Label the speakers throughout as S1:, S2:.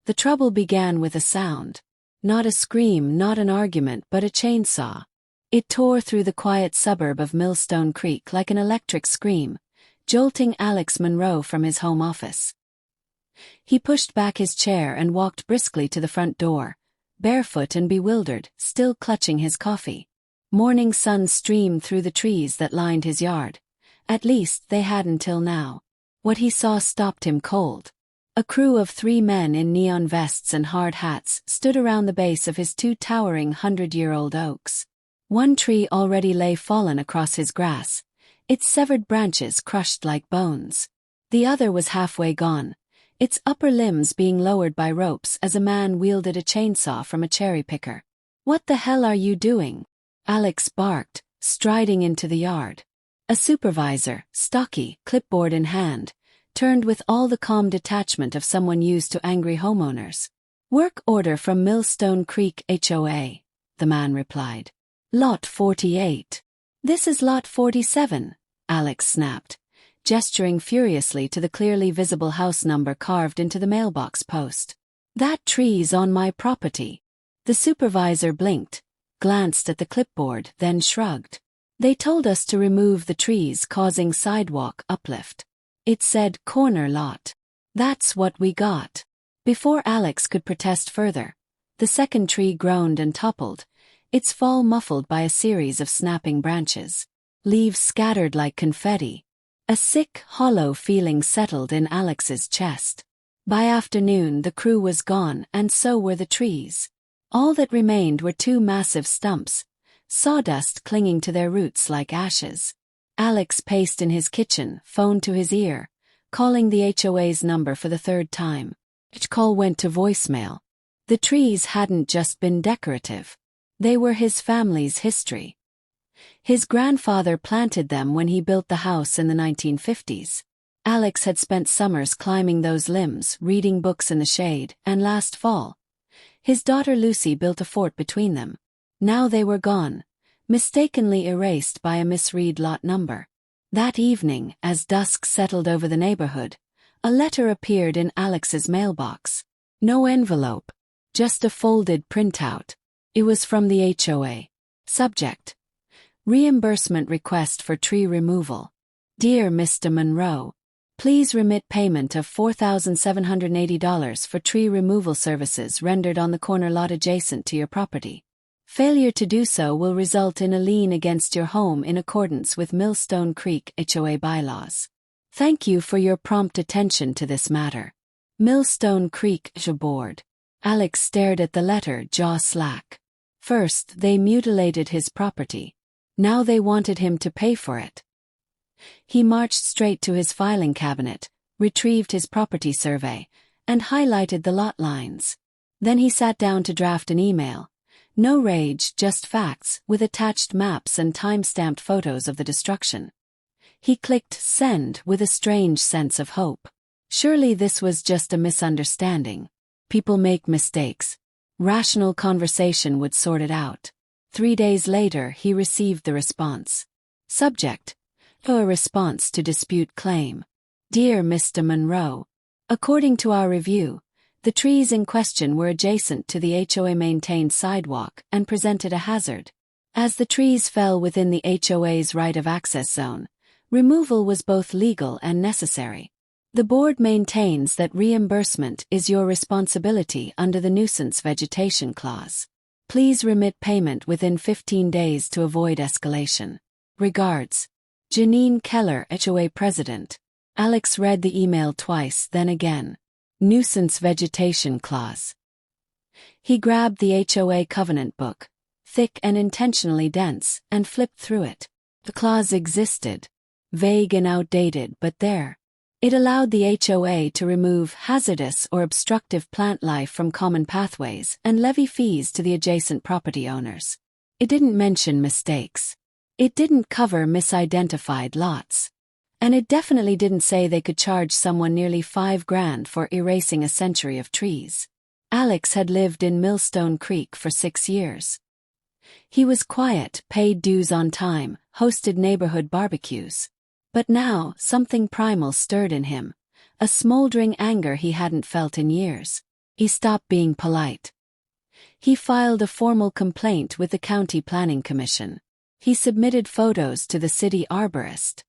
S1: The trouble began with a sound. Not a scream, not an argument, but a chainsaw. It tore through the quiet suburb of Millstone Creek like an electric scream, jolting Alex Monroe from his home office. He pushed back his chair and walked briskly to the front door, barefoot and bewildered, still clutching his coffee. Morning sun streamed through the trees that lined his yard. At least they had until now. What he saw stopped him cold. A crew of 3 men in neon vests and hard hats stood around the base of his 2 towering 100-year-old oaks. One tree already lay fallen across his grass, its severed branches crushed like bones. The other was halfway gone, its upper limbs being lowered by ropes as a man wielded a chainsaw from a cherry picker. "What the hell are you doing?" Alex barked, striding into the yard. A supervisor, stocky, clipboard in hand, turned with all the calm detachment of someone used to angry homeowners. "Work order from Millstone Creek HOA," the man replied. "Lot 48. "This is Lot 47, Alex snapped, gesturing furiously to the clearly visible house number carved into the mailbox post. "That tree's on my property." The supervisor blinked, glanced at the clipboard, then shrugged. "They told us to remove the trees causing sidewalk uplift. It said corner lot. That's what we got." Before Alex could protest further, the second tree groaned and toppled, its fall muffled by a series of snapping branches. Leaves scattered like confetti. A sick, hollow feeling settled in Alex's chest. By afternoon the crew was gone and so were the trees. All that remained were 2 massive stumps, sawdust clinging to their roots like ashes. Alex paced in his kitchen, phone to his ear, calling the HOA's number for the 3rd time. Each call went to voicemail. The trees hadn't just been decorative. They were his family's history. His grandfather planted them when he built the house in the 1950s. Alex had spent summers climbing those limbs, reading books in the shade, and last fall, his daughter Lucy built a fort between them. Now they were gone, mistakenly erased by a misread lot number. That evening, as dusk settled over the neighborhood, a letter appeared in Alex's mailbox. No envelope, just a folded printout. It was from the HOA. Subject: reimbursement request for tree removal. "Dear Mr. Monroe, please remit payment of $4,780 for tree removal services rendered on the corner lot adjacent to your property. Failure to do so will result in a lien against your home in accordance with Millstone Creek HOA bylaws. Thank you for your prompt attention to this matter. Millstone Creek HOA Board." Alex stared at the letter, jaw slack. First, they mutilated his property. Now they wanted him to pay for it. He marched straight to his filing cabinet, retrieved his property survey, and highlighted the lot lines. Then he sat down to draft an email. No rage, just facts, with attached maps and time-stamped photos of the destruction. He clicked send with a strange sense of hope. Surely this was just a misunderstanding. People make mistakes. Rational conversation would sort it out. 3 days later he received the response. Subject: a response to dispute claim. "Dear Mr. Monroe, according to our review, the trees in question were adjacent to the HOA-maintained sidewalk and presented a hazard. As the trees fell within the HOA's right of access zone, removal was both legal and necessary. The board maintains that reimbursement is your responsibility under the nuisance vegetation clause. Please remit payment within 15 days to avoid escalation. Regards, Janine Keller, HOA President." Alex read the email twice, then again. Nuisance vegetation clause. He grabbed the HOA covenant book, thick and intentionally dense, and flipped through it. The clause existed. Vague and outdated, but there. It allowed the HOA to remove hazardous or obstructive plant life from common pathways and levy fees to the adjacent property owners. It didn't mention mistakes. It didn't cover misidentified lots. And it definitely didn't say they could charge someone nearly $5,000 for erasing a century of trees. Alex had lived in Millstone Creek for 6 years. He was quiet, paid dues on time, hosted neighborhood barbecues. But now, something primal stirred in him, a smoldering anger he hadn't felt in years. He stopped being polite. He filed a formal complaint with the County Planning Commission. He submitted photos to the city arborist.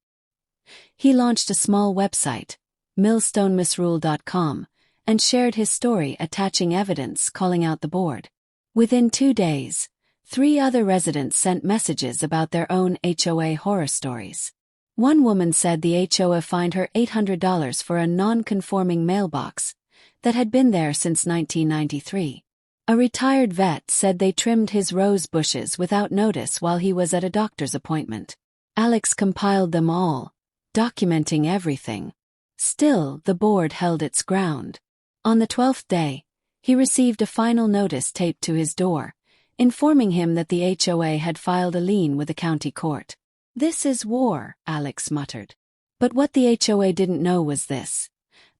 S1: He launched a small website, millstonemisrule.com, and shared his story, attaching evidence calling out the board. Within 2 days, 3 other residents sent messages about their own HOA horror stories. One woman said the HOA fined her $800 for a non-conforming mailbox that had been there since 1993. A retired vet said they trimmed his rose bushes without notice while he was at a doctor's appointment. Alex compiled them all, documenting everything. Still, the board held its ground. On the 12th day, he received a final notice taped to his door, informing him that the HOA had filed a lien with the county court. "This is war," Alex muttered. But what the HOA didn't know was this.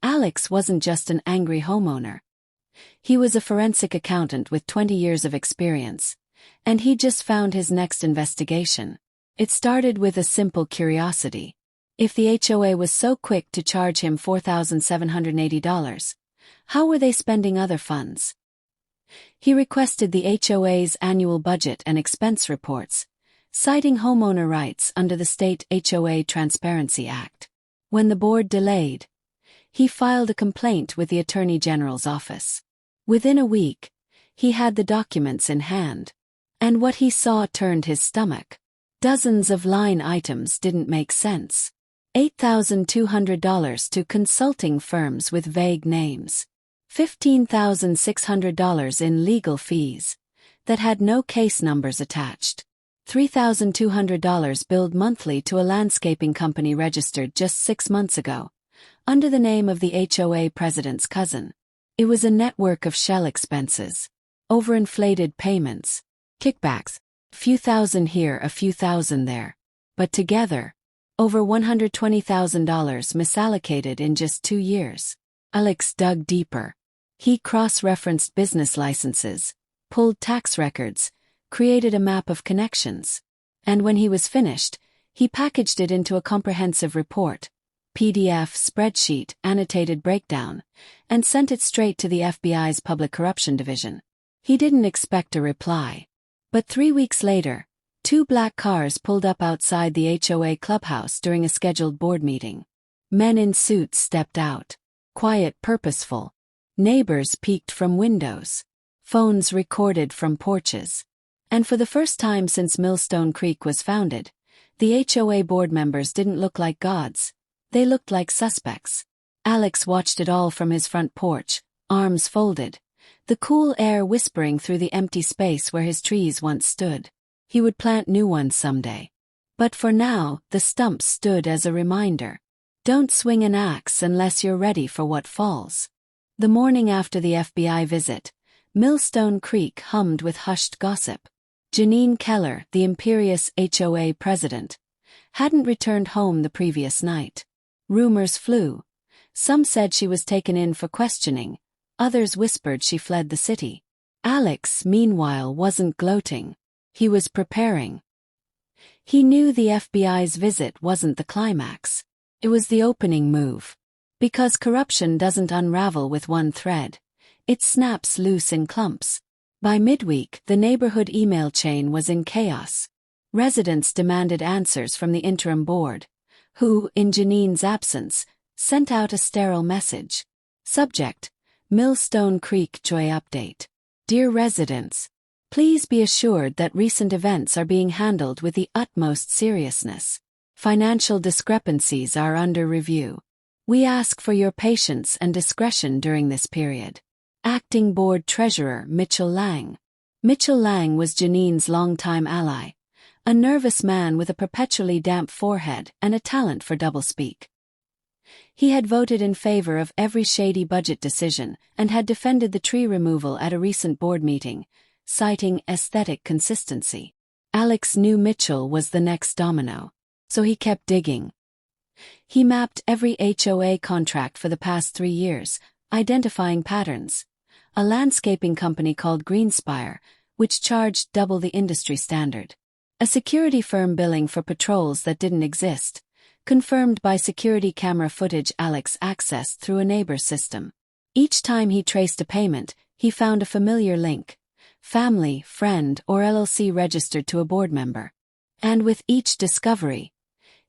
S1: Alex wasn't just an angry homeowner. He was a forensic accountant with 20 years of experience, and he just found his next investigation. It started with a simple curiosity. If the HOA was so quick to charge him $4,780, how were they spending other funds? He requested the HOA's annual budget and expense reports, citing homeowner rights under the state HOA Transparency Act. When the board delayed, he filed a complaint with the Attorney General's office. Within a week, he had the documents in hand. And what he saw turned his stomach. Dozens of line items didn't make sense. $8,200 to consulting firms with vague names. $15,600 in legal fees that had no case numbers attached. $3,200 billed monthly to a landscaping company registered just 6 months ago, under the name of the HOA president's cousin. It was a network of shell expenses, overinflated payments, kickbacks, a few thousand here, a few thousand there, but together, over $120,000 misallocated in just 2 years. Alex dug deeper. He cross-referenced business licenses, pulled tax records, created a map of connections. And when he was finished, he packaged it into a comprehensive report, PDF spreadsheet, annotated breakdown, and sent it straight to the FBI's Public Corruption Division. He didn't expect a reply. But 3 weeks later, 2 black cars pulled up outside the HOA clubhouse during a scheduled board meeting. Men in suits stepped out. Quiet, purposeful. Neighbors peeked from windows. Phones recorded from porches. And for the first time since Millstone Creek was founded, the HOA board members didn't look like gods. They looked like suspects. Alex watched it all from his front porch, arms folded, the cool air whispering through the empty space where his trees once stood. He would plant new ones someday. But for now, the stumps stood as a reminder. Don't swing an axe unless you're ready for what falls. The morning after the FBI visit, Millstone Creek hummed with hushed gossip. Janine Keller, the imperious HOA president, hadn't returned home the previous night. Rumors flew. Some said she was taken in for questioning, others whispered she fled the city. Alex, meanwhile, wasn't gloating. He was preparing. He knew the FBI's visit wasn't the climax. It was the opening move. Because corruption doesn't unravel with one thread. It snaps loose in clumps. By midweek, the neighborhood email chain was in chaos. Residents demanded answers from the interim board, who, in Janine's absence, sent out a sterile message. Subject: Millstone Creek Joy Update. Dear residents, please be assured that recent events are being handled with the utmost seriousness. Financial discrepancies are under review. We ask for your patience and discretion during this period. Acting Board Treasurer Mitchell Lang. Mitchell Lang was Janine's longtime ally, a nervous man with a perpetually damp forehead and a talent for doublespeak. He had voted in favor of every shady budget decision and had defended the tree removal at a recent board meeting, citing aesthetic consistency. Alex knew Mitchell was the next domino, so he kept digging. He mapped every HOA contract for the past 3 years, identifying patterns. A landscaping company called Greenspire, which charged double the industry standard. A security firm billing for patrols that didn't exist, confirmed by security camera footage Alex accessed through a neighbor's system. Each time he traced a payment, he found a familiar link: family, friend, or LLC registered to a board member. And with each discovery,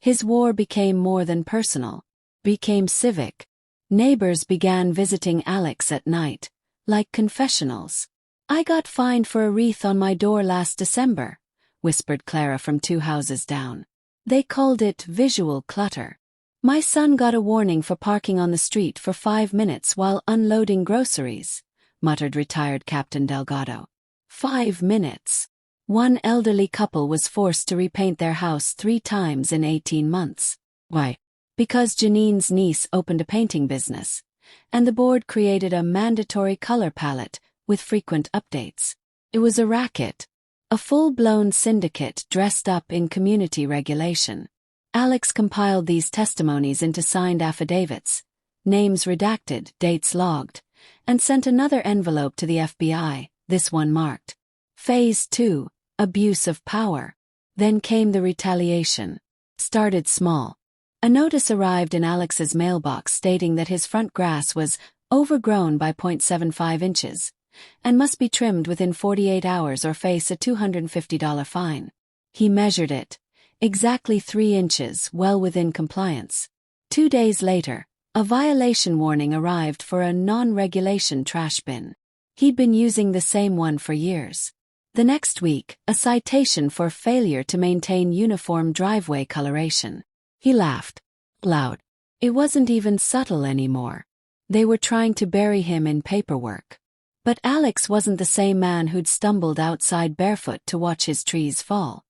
S1: his war became more than personal, became civic. Neighbors began visiting Alex at night, like confessionals. "I got fined for a wreath on my door last December," whispered Clara from 2 houses down. They called it visual clutter. "My son got a warning for parking on the street for 5 minutes while unloading groceries," muttered retired Captain Delgado. 5 minutes. One elderly couple was forced to repaint their house 3 times in 18 months. Why? Because Janine's niece opened a painting business, and the board created a mandatory color palette with frequent updates. It was a racket. A full-blown syndicate dressed up in community regulation. Alex compiled these testimonies into signed affidavits, names redacted, dates logged, and sent another envelope to the FBI, this one marked Phase 2, Abuse of Power. Then came the retaliation. Started small. A notice arrived in Alex's mailbox stating that his front grass was overgrown by 0.75 inches, and must be trimmed within 48 hours or face a $250 fine. He measured it. Exactly 3 inches, well within compliance. 2 days later, a violation warning arrived for a non-regulation trash bin. He'd been using the same one for years. The next week, a citation for failure to maintain uniform driveway coloration. He laughed loud. It wasn't even subtle anymore. They were trying to bury him in paperwork. But Alex wasn't the same man who'd stumbled outside barefoot to watch his trees fall.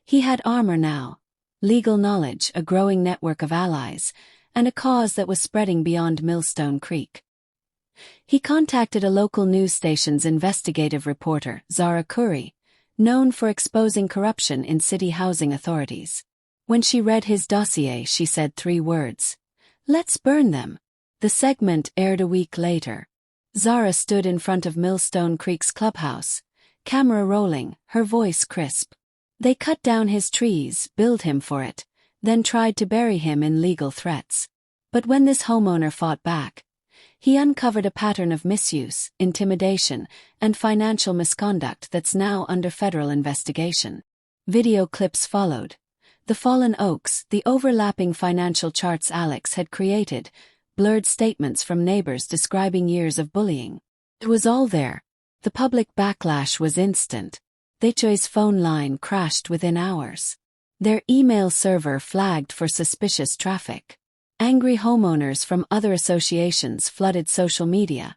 S1: He had armor now, legal knowledge, a growing network of allies, and a cause that was spreading beyond Millstone Creek. He contacted a local news station's investigative reporter, Zara Curry, known for exposing corruption in city housing authorities. When she read his dossier, she said 3 words: "Let's burn them." The segment aired a week later. Zara stood in front of Millstone Creek's clubhouse, camera rolling, her voice crisp. They cut down his trees, billed him for it, then tried to bury him in legal threats. But when this homeowner fought back, he uncovered a pattern of misuse, intimidation, and financial misconduct that's now under federal investigation. Video clips followed. The fallen oaks, the overlapping financial charts Alex had created, blurred statements from neighbors describing years of bullying. It was all there. The public backlash was instant. HOA's phone line crashed within hours. Their email server flagged for suspicious traffic. Angry homeowners from other associations flooded social media,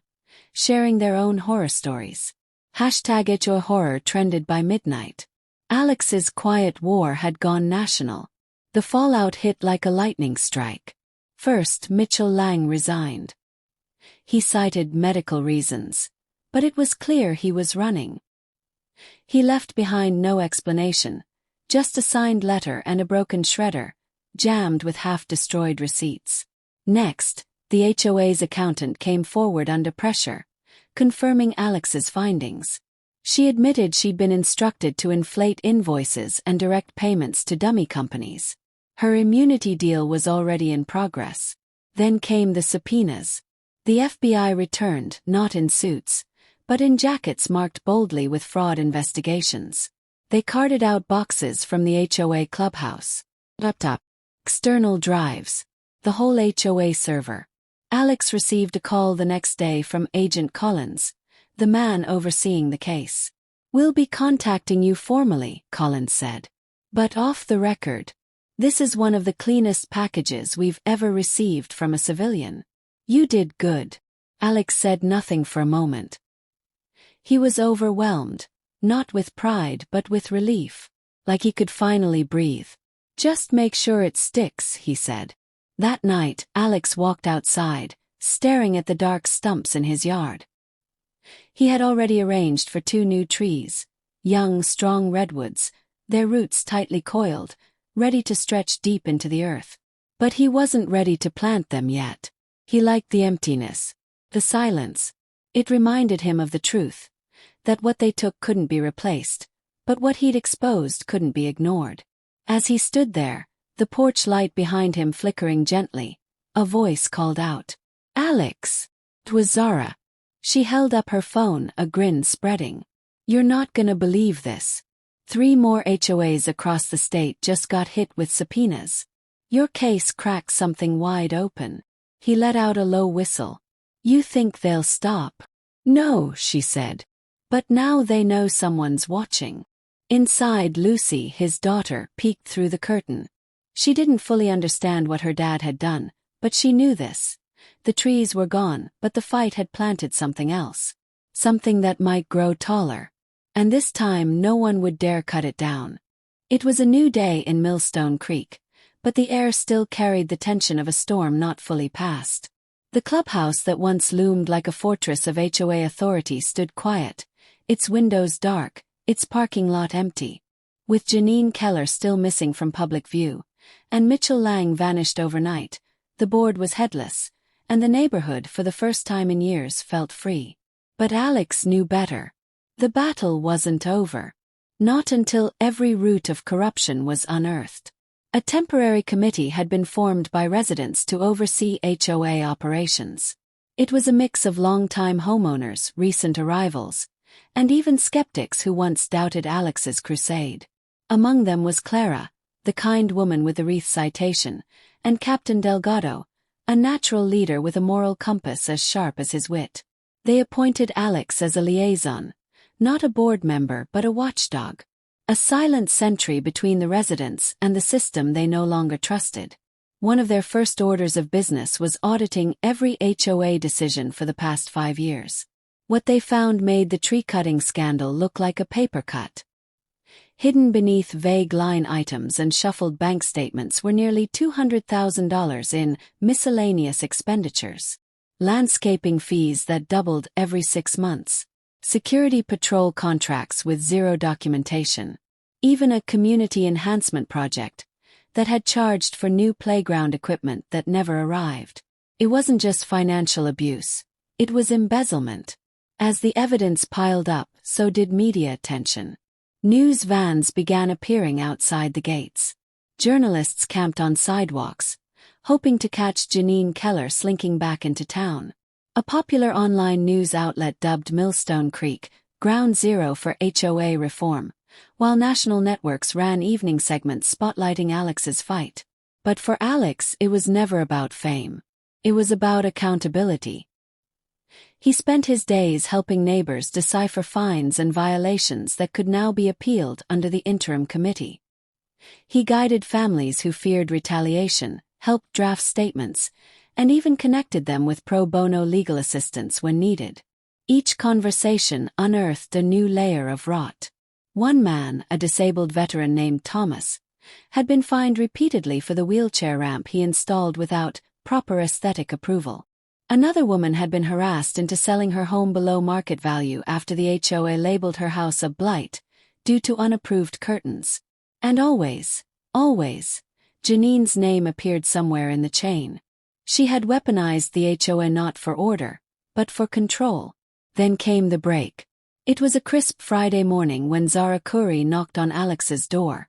S1: sharing their own horror stories. #HOA horror trended by midnight. Alex's quiet war had gone national. The fallout hit like a lightning strike. First, Mitchell Lang resigned. He cited medical reasons, but it was clear he was running. He left behind no explanation, just a signed letter and a broken shredder, jammed with half-destroyed receipts. Next, the HOA's accountant came forward under pressure, confirming Alex's findings. She admitted she'd been instructed to inflate invoices and direct payments to dummy companies. Her immunity deal was already in progress. Then came the subpoenas. The FBI returned, not in suits, but in jackets marked boldly with fraud investigations. They carted out boxes from the HOA clubhouse. Laptop. External drives. The whole HOA server. Alex received a call the next day from Agent Collins, the man overseeing the case. "We'll be contacting you formally," Collins said. "But off the record. This is one of the cleanest packages we've ever received from a civilian. You did good." Alex said nothing for a moment. He was overwhelmed, not with pride but with relief, like he could finally breathe. "Just make sure it sticks," he said. That night, Alex walked outside, staring at the dark stumps in his yard. He had already arranged for 2 new trees, young, strong redwoods, their roots tightly coiled, ready to stretch deep into the earth. But he wasn't ready to plant them yet. He liked the emptiness, the silence. It reminded him of the truth, that what they took couldn't be replaced, but what he'd exposed couldn't be ignored. As he stood there, the porch light behind him flickering gently, a voice called out, "Alex!" It was Zara. She held up her phone, a grin spreading. "You're not gonna believe this. 3 more HOAs across the state just got hit with subpoenas. Your case cracked something wide open." He let out a low whistle. "You think they'll stop?" "No," she said. "But now they know someone's watching." Inside, Lucy, his daughter, peeked through the curtain. She didn't fully understand what her dad had done, but she knew this. The trees were gone, but the fight had planted something else. Something that might grow taller. And this time no one would dare cut it down. It was a new day in Millstone Creek, but the air still carried the tension of a storm not fully past. The clubhouse that once loomed like a fortress of HOA authority stood quiet, its windows dark, its parking lot empty. With Janine Keller still missing from public view, and Mitchell Lang vanished overnight, the board was headless, and the neighborhood for the first time in years felt free. But Alex knew better. The battle wasn't over. Not until every root of corruption was unearthed. A temporary committee had been formed by residents to oversee HOA operations. It was a mix of long-time homeowners, recent arrivals, and even skeptics who once doubted Alex's crusade. Among them was Clara, the kind woman with the wreath citation, and Captain Delgado, a natural leader with a moral compass as sharp as his wit. They appointed Alex as a liaison, not a board member but a watchdog. A silent sentry between the residents and the system they no longer trusted. One of their first orders of business was auditing every HOA decision for the past 5 years. What they found made the tree-cutting scandal look like a paper cut. Hidden beneath vague line items and shuffled bank statements were nearly $200,000 in miscellaneous expenditures. Landscaping fees that doubled every 6 months. Security patrol contracts with zero documentation. Even a community enhancement project that had charged for new playground equipment that never arrived. It wasn't just financial abuse. It was embezzlement. As the evidence piled up, so did media attention. News vans began appearing outside the gates. Journalists camped on sidewalks, hoping to catch Janine Keller slinking back into town. A popular online news outlet dubbed Millstone Creek ground zero for HOA reform, while national networks ran evening segments spotlighting Alex's fight. But for Alex, it was never about fame. It was about accountability. He spent his days helping neighbors decipher fines and violations that could now be appealed under the interim committee. He guided families who feared retaliation, helped draft statements, and even connected them with pro bono legal assistance when needed. Each conversation unearthed a new layer of rot. One man, a disabled veteran named Thomas, had been fined repeatedly for the wheelchair ramp he installed without proper aesthetic approval. Another woman had been harassed into selling her home below market value after the HOA labeled her house a blight due to unapproved curtains. And always, Janine's name appeared somewhere in the chain. She had weaponized the HOA not for order, but for control. Then came the break. It was a crisp Friday morning when Zara Curry knocked on Alex's door.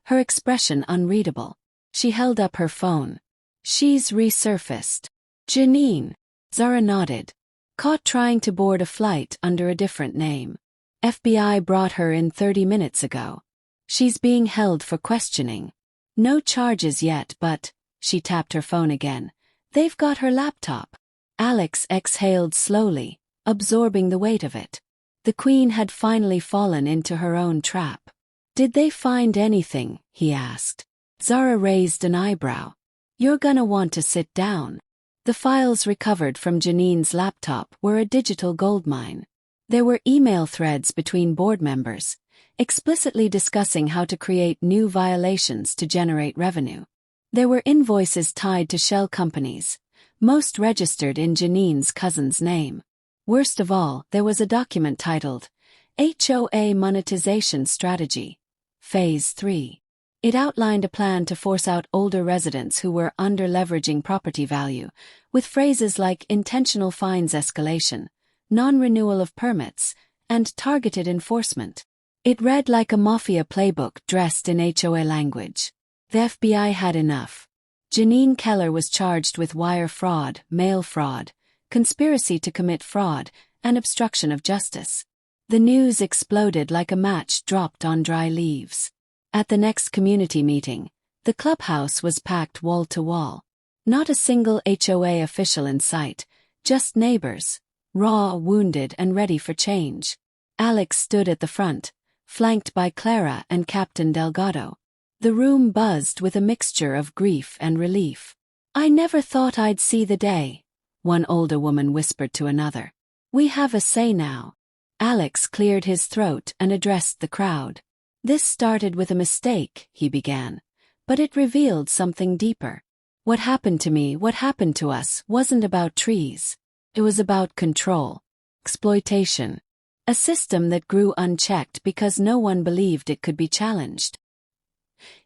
S1: Her expression unreadable. She held up her phone. "She's resurfaced." "Janine." Zara nodded. "Caught trying to board a flight under a different name. FBI brought her in 30 minutes ago. She's being held for questioning. No charges yet, but," she tapped her phone again, "they've got her laptop." Alex exhaled slowly, absorbing the weight of it. The Queen had finally fallen into her own trap. "Did they find anything?" he asked. Zara raised an eyebrow. "You're gonna want to sit down." The files recovered from Janine's laptop were a digital goldmine. There were email threads between board members, explicitly discussing how to create new violations to generate revenue. There were invoices tied to shell companies, most registered in Janine's cousin's name. Worst of all, there was a document titled, HOA Monetization Strategy, Phase 3. It outlined a plan to force out older residents who were under-leveraging property value, with phrases like intentional fines escalation, non-renewal of permits, and targeted enforcement. It read like a mafia playbook dressed in HOA language. The FBI had enough. Janine Keller was charged with wire fraud, mail fraud, conspiracy to commit fraud, and obstruction of justice. The news exploded like a match dropped on dry leaves. At the next community meeting, the clubhouse was packed wall to wall. Not a single HOA official in sight, just neighbors, raw, wounded, and ready for change. Alex stood at the front, flanked by Clara and Captain Delgado. The room buzzed with a mixture of grief and relief. "I never thought I'd see the day," one older woman whispered to another. "We have a say now." Alex cleared his throat and addressed the crowd. "This started with a mistake," he began, "but it revealed something deeper. What happened to me, what happened to us, wasn't about trees. It was about control, exploitation, a system that grew unchecked because no one believed it could be challenged."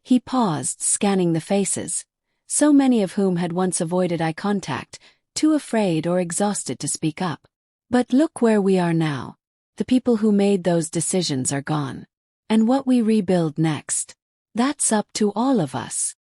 S1: He paused, scanning the faces, so many of whom had once avoided eye contact, too afraid or exhausted to speak up. "But look where we are now. The people who made those decisions are gone. And what we rebuild next, that's up to all of us."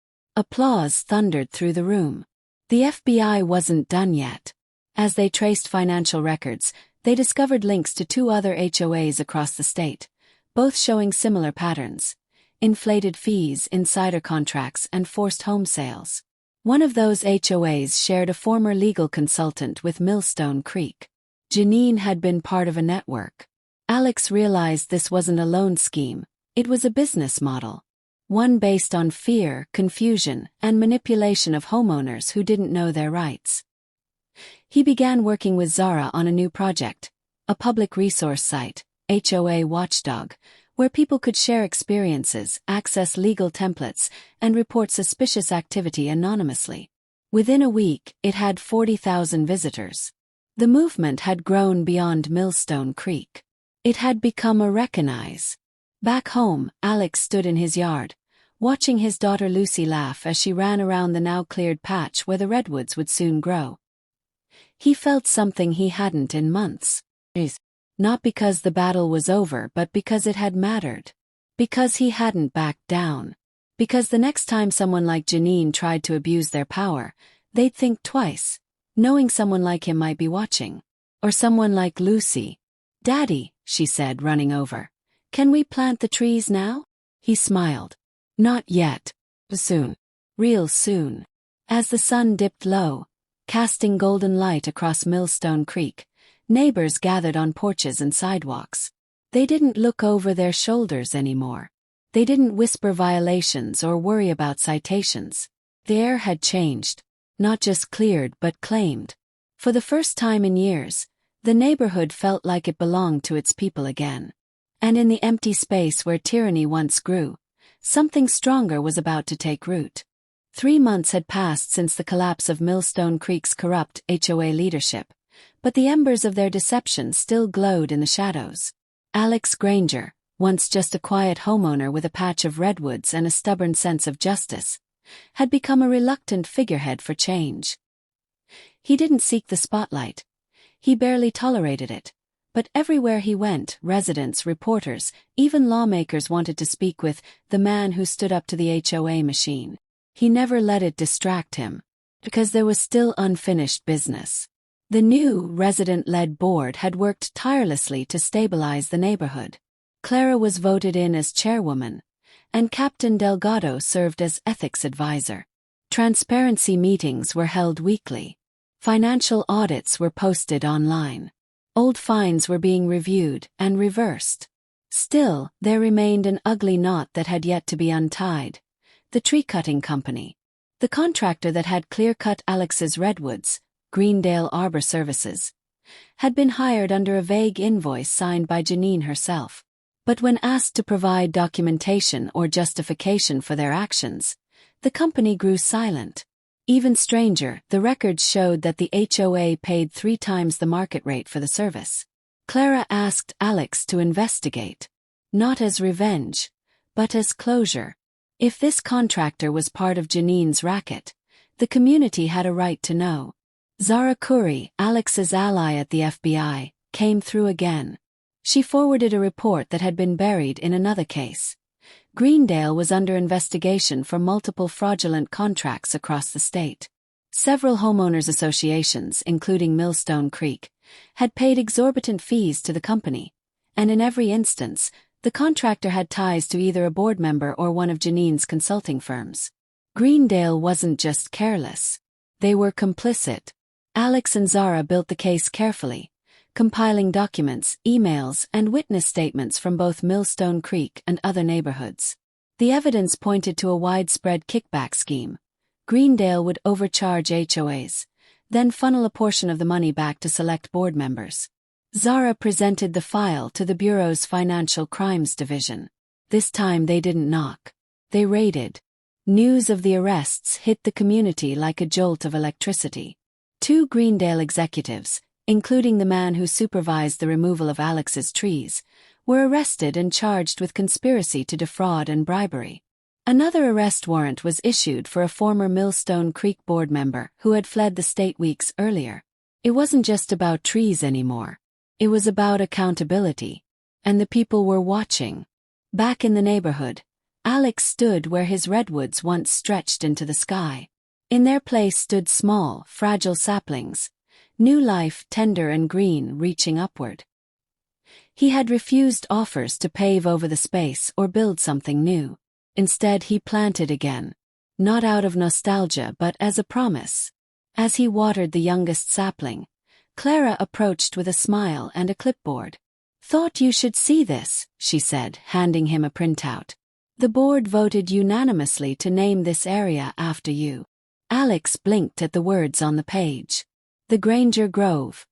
S1: Applause thundered through the room. The FBI wasn't done yet. As they traced financial records, they discovered links to 2 other HOAs across the state, both showing similar patterns: inflated fees, insider contracts, and forced home sales. One of those HOAs shared a former legal consultant with Millstone Creek. Janine had been part of a network. Alex realized this wasn't a loan scheme, it was a business model. One based on fear, confusion, and manipulation of homeowners who didn't know their rights. He began working with Zara on a new project, a public resource site, HOA Watchdog, where people could share experiences, access legal templates, and report suspicious activity anonymously. Within a week, it had 40,000 visitors. The movement had grown beyond Millstone Creek. It had become a recognize. Back home, Alex stood in his yard, watching his daughter Lucy laugh as she ran around the now-cleared patch where the redwoods would soon grow. He felt something he hadn't in months. Not because the battle was over, but because it had mattered. Because he hadn't backed down. Because the next time someone like Janine tried to abuse their power, they'd think twice, knowing someone like him might be watching. Or someone like Lucy. "Daddy," she said, running over. "Can we plant the trees now?" He smiled. "Not yet. Soon. Real soon." As the sun dipped low, casting golden light across Millstone Creek, neighbors gathered on porches and sidewalks. They didn't look over their shoulders anymore. They didn't whisper violations or worry about citations. The air had changed, not just cleared but claimed. For the first time in years, the neighborhood felt like it belonged to its people again. And in the empty space where tyranny once grew, something stronger was about to take root. 3 months had passed since the collapse of Millstone Creek's corrupt HOA leadership, but the embers of their deception still glowed in the shadows. Alex Granger, once just a quiet homeowner with a patch of redwoods and a stubborn sense of justice, had become a reluctant figurehead for change. He didn't seek the spotlight. He barely tolerated it. But everywhere he went, residents, reporters, even lawmakers wanted to speak with the man who stood up to the HOA machine. He never let it distract him, because there was still unfinished business. The new, resident-led board had worked tirelessly to stabilize the neighborhood. Clara was voted in as chairwoman, and Captain Delgado served as ethics advisor. Transparency meetings were held weekly. Financial audits were posted online. Old fines were being reviewed and reversed. Still, there remained an ugly knot that had yet to be untied. The tree-cutting company. The contractor that had clear-cut Alex's redwoods, Greendale Arbor Services, had been hired under a vague invoice signed by Janine herself. But when asked to provide documentation or justification for their actions, the company grew silent. Even stranger, the records showed that the HOA paid 3 times the market rate for the service. Clara asked Alex to investigate. Not as revenge, but as closure. If this contractor was part of Janine's racket, the community had a right to know. Zara Curry, Alex's ally at the FBI, came through again. She forwarded a report that had been buried in another case. Greendale was under investigation for multiple fraudulent contracts across the state. Several homeowners associations, including Millstone Creek, had paid exorbitant fees to the company, and in every instance, the contractor had ties to either a board member or one of Janine's consulting firms. Greendale wasn't just careless. They were complicit. Alex and Zara built the case carefully, compiling documents, emails, and witness statements from both Millstone Creek and other neighborhoods. The evidence pointed to a widespread kickback scheme. Greendale would overcharge HOAs, then funnel a portion of the money back to select board members. Zara presented the file to the Bureau's Financial Crimes Division. This time they didn't knock. They raided. News of the arrests hit the community like a jolt of electricity. 2 Greendale executives, including the man who supervised the removal of Alex's trees, were arrested and charged with conspiracy to defraud and bribery. Another arrest warrant was issued for a former Millstone Creek board member who had fled the state weeks earlier. It wasn't just about trees anymore. It was about accountability. And the people were watching. Back in the neighborhood, Alex stood where his redwoods once stretched into the sky. In their place stood small, fragile saplings, new life tender and green reaching upward. He had refused offers to pave over the space or build something new. Instead he planted again, not out of nostalgia but as a promise. As he watered the youngest sapling, Clara approached with a smile and a clipboard. "Thought you should see this," she said, handing him a printout. "The board voted unanimously to name this area after you." Alex blinked at the words on the page. The Granger Grove.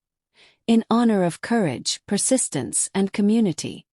S1: In honor of courage, persistence, and community.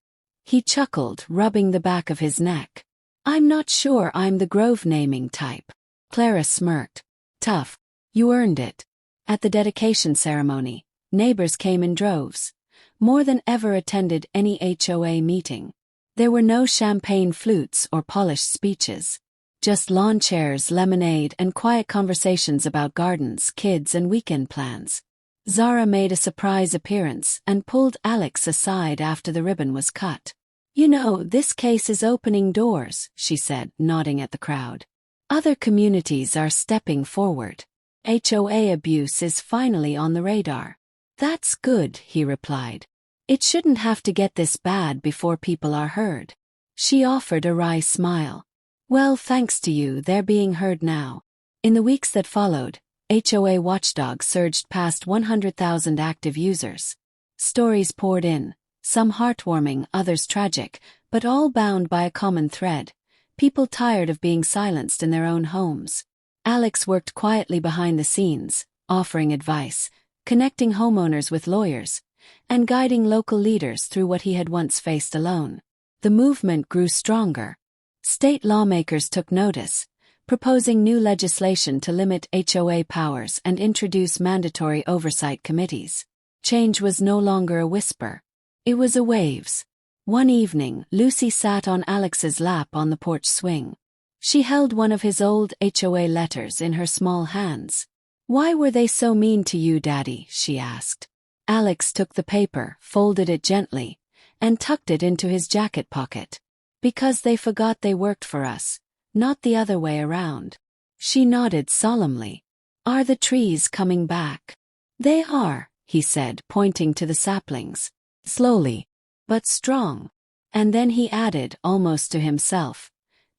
S1: He chuckled, rubbing the back of his neck. "I'm not sure I'm the grove naming type." Clara smirked. "Tough. You earned it." At the dedication ceremony, neighbors came in droves. More than ever attended any HOA meeting. There were no champagne flutes or polished speeches. Just lawn chairs, lemonade, and quiet conversations about gardens, kids, and weekend plans. Zara made a surprise appearance and pulled Alex aside after the ribbon was cut. "You know, this case is opening doors," she said, nodding at the crowd. "Other communities are stepping forward. HOA abuse is finally on the radar." "That's good," he replied. "It shouldn't have to get this bad before people are heard." She offered a wry smile. "Well, thanks to you, they're being heard now." In the weeks that followed, HOA watchdogs surged past 100,000 active users. Stories poured in, some heartwarming, others tragic, but all bound by a common thread: people tired of being silenced in their own homes. Alex worked quietly behind the scenes, offering advice, connecting homeowners with lawyers, and guiding local leaders through what he had once faced alone. The movement grew stronger. State lawmakers took notice, proposing new legislation to limit HOA powers and introduce mandatory oversight committees. Change was no longer a whisper. It was a waves. One evening, Lucy sat on Alex's lap on the porch swing. She held one of his old HOA letters in her small hands. "Why were they so mean to you, Daddy?" she asked. Alex took the paper, folded it gently, and tucked it into his jacket pocket. "Because they forgot they worked for us, not the other way around." She nodded solemnly. "Are the trees coming back?" "They are," he said, pointing to the saplings. "Slowly, but strong." And then he added, almost to himself,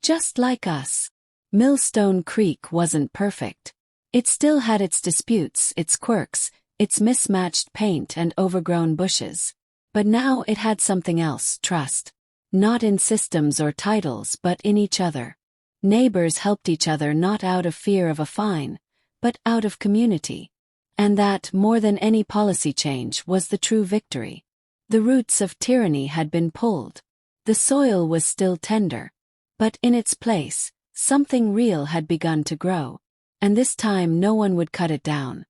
S1: "Just like us." Millstone Creek wasn't perfect. It still had its disputes, its quirks, its mismatched paint and overgrown bushes. But now it had something else: trust. Not in systems or titles but in each other. Neighbors helped each other not out of fear of a fine, but out of community. And that, more than any policy change, was the true victory. The roots of tyranny had been pulled. The soil was still tender. But in its place, something real had begun to grow. And this time no one would cut it down.